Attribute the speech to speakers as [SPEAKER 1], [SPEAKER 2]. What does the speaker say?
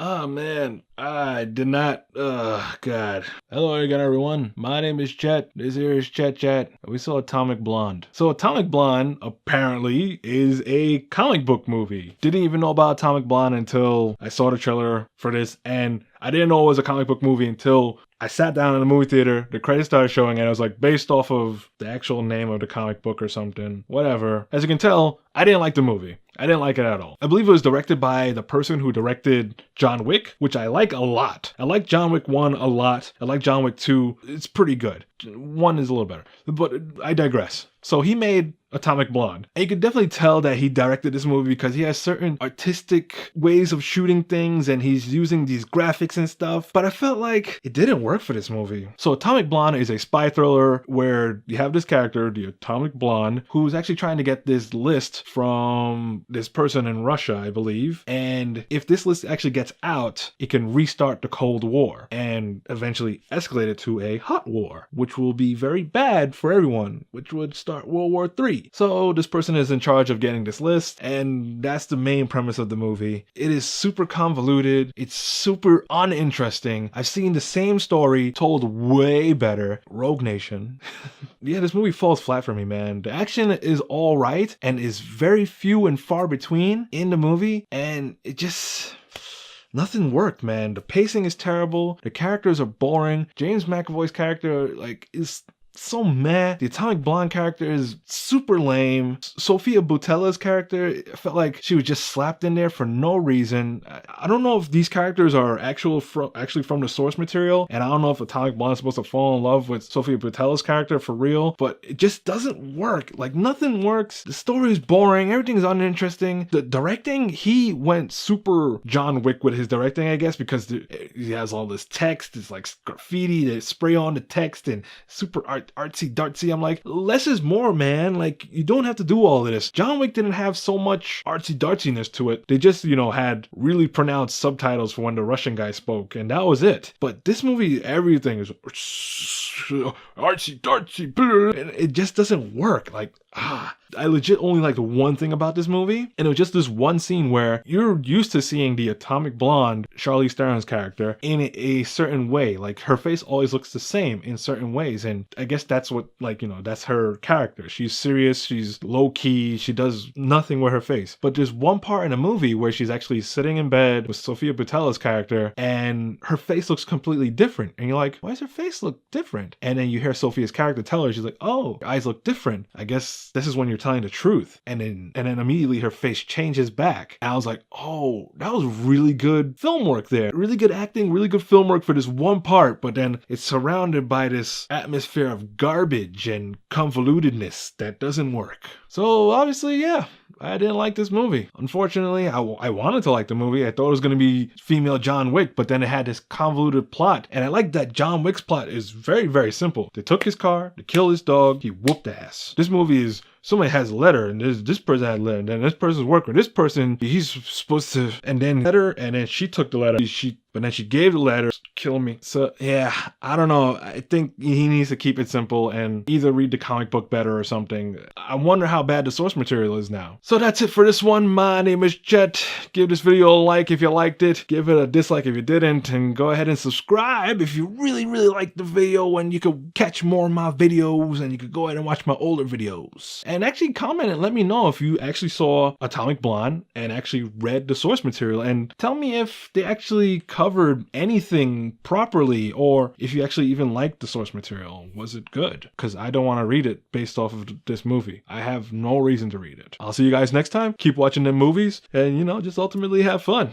[SPEAKER 1] Oh man, I did not. God. Hello again, everyone. My name is Chet. This here is ChetChat. We saw Atomic Blonde. So, Atomic Blonde apparently is a comic book movie. Didn't even know about Atomic Blonde until I saw the trailer for this, and I didn't know it was a comic book movie until I sat down in the movie theater, the credits started showing, and it was like based off of the actual name of the comic book or something. Whatever. As you can tell, I didn't like the movie. I didn't like it at all. I believe it was directed by the person who directed John Wick, which I like a lot. I like John Wick 1 a lot. I like John Wick 2. It's pretty good. 1 is a little better. But I digress. So he made Atomic Blonde. And you could definitely tell that he directed this movie because he has certain artistic ways of shooting things and he's using these graphics and stuff. But I felt like it didn't work for this movie. So Atomic Blonde is a spy thriller where you have this character, the Atomic Blonde, who's actually trying to get this list from this person in Russia, I believe. And if this list actually gets out, it can restart the Cold War and eventually escalate it to a hot war, which will be very bad for everyone, which would start World War III. So this person is in charge of getting this list, and that's the main premise of the movie. It is super convoluted. It's super uninteresting. I've seen the same story told way better. Rogue Nation. Yeah, this movie falls flat for me, man. The action is all right and is very few and far between in the movie, and it just... nothing worked, man. The pacing is terrible. The characters are boring. James McAvoy's character, is so meh. The Atomic Blonde character is super lame. Sofia Boutella's character, I felt like she was just slapped in there for no reason. I don't know if these characters are actually from the source material, and I don't know if Atomic Blonde is supposed to fall in love with Sofia Boutella's character for real, but it just doesn't work. Like, nothing works. The story is boring. Everything's uninteresting. The directing, he went super John Wick with his directing, I guess, because he has all this text. It's like graffiti. They spray on the text and super artsy dartsy. I'm like, less is more, man. Like, you don't have to do all of this. John Wick didn't have so much artsy dartsiness to it. They just, had really pronounced subtitles for when the Russian guy spoke, and that was it. But this movie, everything is artsy dartsy, and it just doesn't work. I legit only liked one thing about this movie, and it was just this one scene where you're used to seeing the Atomic Blonde, Charlize Theron's character, in a certain way. Like, her face always looks the same in certain ways, and I guess that's what, that's her character. She's serious, she's low-key, she does nothing with her face. But there's one part in the movie where she's actually sitting in bed with Sofia Boutella's character, and her face looks completely different. And you're like, why does her face look different? And then you hear Sophia's character tell her, she's like, oh, your eyes look different. I guess this is when you're telling the truth. And then immediately her face changes back. And I was like, oh, that was really good film work there. Really good acting, really good film work for this one part. But then it's surrounded by this atmosphere of garbage and convolutedness that doesn't work. So obviously, yeah, I didn't like this movie. Unfortunately, I wanted to like the movie. I thought it was going to be female John Wick, but then it had this convoluted plot. And I like that John Wick's plot is very, very simple. They took his car, they killed his dog, he whooped ass. This movie is somebody has a letter, and this person had a letter, and then this person's working. This person, he's supposed to, and then letter, and then she took the letter. But then she gave the letter, kill me. So yeah, I don't know. I think he needs to keep it simple and either read the comic book better or something. I wonder how bad the source material is now. So that's it for this one. My name is Chet. Give this video a like if you liked it. Give it a dislike if you didn't. And go ahead and subscribe if you really, really liked the video, and you could catch more of my videos, and you could go ahead and watch my older videos. And actually comment and let me know if you actually saw Atomic Blonde and actually read the source material, and tell me if they actually covered anything properly, or if you actually even liked the source material. Was it good? Because I don't want to read it based off of this movie. I have no reason to read it. I'll see you guys next time. Keep watching them movies and, just ultimately have fun.